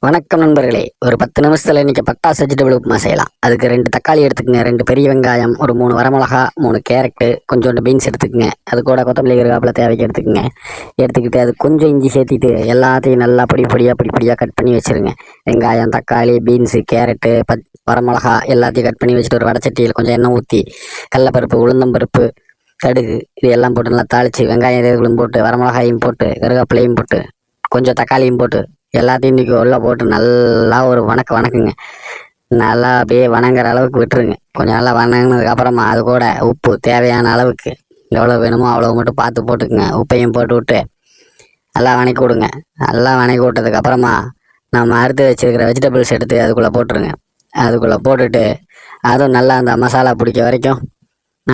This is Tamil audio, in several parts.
வணக்கம் நண்பர்களே. ஒரு 10 நிமிஷத்தில் இன்றைக்கி பட்டாசு வெஜிடபிள் உப்புமா செய்யலாம். அதுக்கு 2 தக்காளி எடுத்துக்கங்க, 2 பெரிய வெங்காயம், ஒரு 3 வரமிளகா, 3 கேரட்டு, கொஞ்சோண்டு பீன்ஸ் எடுத்துக்கங்க. அது கூட கொத்தமல்லி கருவேப்பிலை தேவைக்கு எடுத்துக்கங்க. எடுத்துக்கிட்டு அது கொஞ்சம் இஞ்சி சேர்த்திட்டு எல்லாத்தையும் நல்லா பொடியாக கட் பண்ணி வச்சுருங்க. வெங்காயம், தக்காளி, பீன்ஸு, கேரட்டு, வரமிளகா எல்லாத்தையும் கட் பண்ணி வச்சுட்டு ஒரு வடச்சட்டியில் கொஞ்சம் எண்ணெய் ஊற்றி கடலப்பருப்பு, உளுந்தம்பருப்பு, கடுகு இது எல்லாம் போட்டு நல்லா தாளித்து வெங்காயம் இதுகளும் போட்டு வரமிளகாயும் போட்டு கருவேப்பிலையும் போட்டு கொஞ்சம் தக்காளியும் போட்டு எல்லாத்தையும் இன்றைக்கி உள்ளே போட்டு நல்லா ஒரு வணக்குங்க. நல்லா அப்படியே வணங்குற அளவுக்கு விட்டுருங்க. கொஞ்சம் நல்லா வணங்கினதுக்கப்புறமா அது கூட உப்பு தேவையான அளவுக்கு எவ்வளோ வேணுமோ அவ்வளோ மட்டும் பார்த்து போட்டுக்குங்க. உப்பையும் போட்டு விட்டு நல்லா வணக்கி விடுங்க. நல்லா வணக்கி விட்டதுக்கப்புறமா நம்ம அறுத்து வச்சுருக்கிற வெஜிடபிள்ஸ் எடுத்து அதுக்குள்ளே போட்டுருங்க. அதுக்குள்ளே போட்டுட்டு அதுவும் நல்லா அந்த மசாலா பிடிக்க வரைக்கும்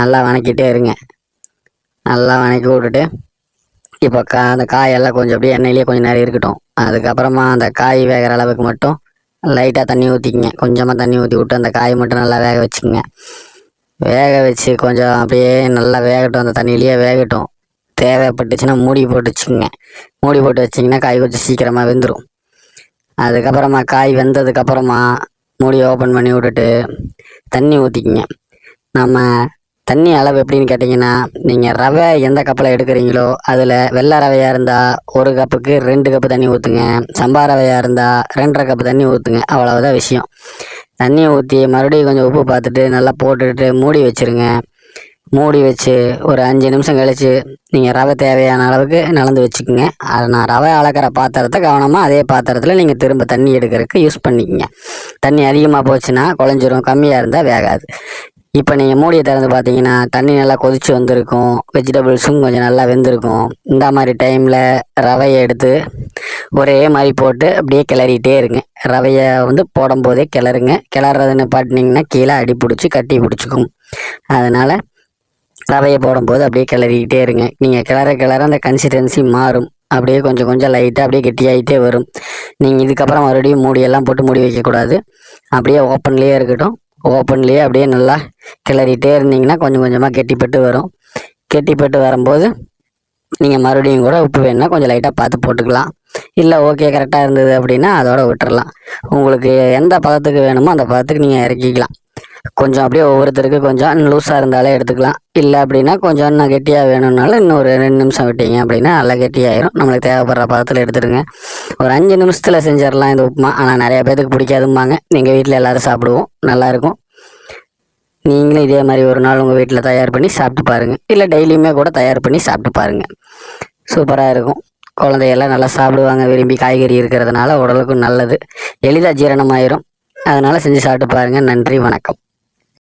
நல்லா வணக்கிட்டே இருங்க. நல்லா வணக்கி விட்டுட்டு இப்போ அந்த காயெல்லாம் கொஞ்சம் அப்படியே எண்ணெயிலே கொஞ்சம் நேரம் இருக்கட்டும். அதுக்கப்புறமா அந்த காய் வேகிற அளவுக்கு மட்டும் லைட்டாக தண்ணி ஊற்றிக்கிங்க. கொஞ்சமாக தண்ணி ஊற்றி விட்டு அந்த காய் மட்டும் நல்லா வேக வச்சுக்கோங்க. வேக வச்சு கொஞ்சம் அப்படியே நல்லா வேகட்டும், அந்த தண்ணியிலேயே வேகட்டும். தேவைப்பட்டுச்சுன்னா மூடி போட்டு வச்சுக்கோங்க. மூடி போட்டு வச்சிங்கன்னா காய் கொஞ்சம் சீக்கிரமாக வெந்துடும். அதுக்கப்புறமா காய் வெந்ததுக்கப்புறமா மூடி ஓப்பன் பண்ணி விட்டுட்டு தண்ணி ஊற்றிக்கிங்க. நம்ம தண்ணி அளவு எப்படின்னு கேட்டிங்கன்னா, நீங்கள் ரவை எந்த கப்பில் எடுக்கிறீங்களோ அதில் வெள்ளை ரவையாக இருந்தால் 1 கப்புக்கு 2 கப்பு தண்ணி ஊற்றுங்க. சம்பா ரவையாக இருந்தால் 2.5 கப்பு தண்ணி ஊற்றுங்க. அவ்வளவுதான் விஷயம். தண்ணி ஊற்றி மறுபடியும் கொஞ்சம் உப்பு பார்த்துட்டு நல்லா போட்டுட்டு மூடி வச்சுருங்க. மூடி வச்சு ஒரு 5 நிமிஷம் கழித்து நீங்கள் ரவை தேவையான அளவுக்கு நலந்து வச்சுக்கோங்க. அதை நான் ரவை அளக்கிற பாத்திரத்தை கவனமாக அதே பாத்திரத்தில் நீங்கள் திரும்ப தண்ணி எடுக்கிறதுக்கு யூஸ் பண்ணிக்கோங்க. தண்ணி அதிகமாக போச்சுன்னா குழஞ்சிரும், கம்மியாக இருந்தால் வேகாது. இப்போ நீங்கள் மூடியை திறந்து பார்த்தீங்கன்னா தண்ணி நல்லா கொதித்து வந்திருக்கும். வெஜிடபிள்ஸும் கொஞ்சம் நல்லா வெந்திருக்கும். இந்த மாதிரி டைமில் ரவையை எடுத்து ஒரே மாதிரி போட்டு அப்படியே கிளறிட்டே இருங்க. ரவையை போடும்போதே கிளறுங்க. கிளறதுன்னு பாட்டினீங்கன்னா கீழே அடி பிடிச்சி கட்டி பிடிச்சிக்கும். அதனால் ரவையை போடும்போது அப்படியே கிளறிக்கிட்டே இருங்க. நீங்கள் கிளற அந்த கன்சிஸ்டன்சி மாறும். அப்படியே கொஞ்சம் லைட்டாக அப்படியே கெட்டியாகிட்டே வரும். நீங்கள் இதுக்கப்புறம் மறுபடியும் மூடியெல்லாம் போட்டு மூடி வைக்கக்கூடாது. அப்படியே ஓப்பன்லேயே இருக்கட்டும். ஓப்பன்லேயே அப்படியே நல்லா கிளறிட்டே இருந்தீங்கன்னா கொஞ்சம் கொஞ்சமாக கெட்டிப்பட்டு வரும். கெட்டிப்பட்டு வரும்போது நீங்கள் மறுபடியும் கூட உப்பு வேணுன்னா கொஞ்சம் லைட்டாக பார்த்து போட்டுக்கலாம். இல்லை ஓகே கரெக்டாக இருந்தது அப்படின்னா அதோட விட்டுறலாம். உங்களுக்கு எந்த பதத்துக்கு வேணுமோ அந்த பதத்துக்கு நீங்கள் இறக்கிக்கலாம். கொஞ்சம் அப்படியே ஒவ்வொருத்தருக்கு கொஞ்சம் லூஸாக இருந்தாலே எடுத்துக்கலாம். இல்லை அப்படின்னா கொஞ்சம் இன்னும் கெட்டியாக வேணும்னாலும் இன்னும் ஒரு 2 நிமிஷம் விட்டீங்க அப்படின்னா நல்லா கெட்டியாயிரும். நம்மளுக்கு தேவைப்படுற பதத்தில் எடுத்துடுங்க. ஒரு 5 நிமிஷத்தில் செஞ்சிடலாம் இந்த உப்புமா. ஆனால் நிறைய பேருக்கு பிடிக்காதும்பாங்க. எங்கள் வீட்டில் எல்லோரும் சாப்பிடுவோம், நல்லாயிருக்கும். நீங்களும் இதே மாதிரி ஒரு நாள் உங்கள் வீட்டில் தயார் பண்ணி சாப்பிட்டு பாருங்கள். இல்லை டெய்லியுமே கூட தயார் பண்ணி சாப்பிட்டு பாருங்கள். சூப்பராக இருக்கும். குழந்தையெல்லாம் நல்லா சாப்பிடுவாங்க விரும்பி. காய்கறி இருக்கிறதுனால உடலுக்கும் நல்லது, எளிதாக ஜீரணமாயிரும். அதனால் செஞ்சு சாப்பிட்டு பாருங்கள். நன்றி, வணக்கம்.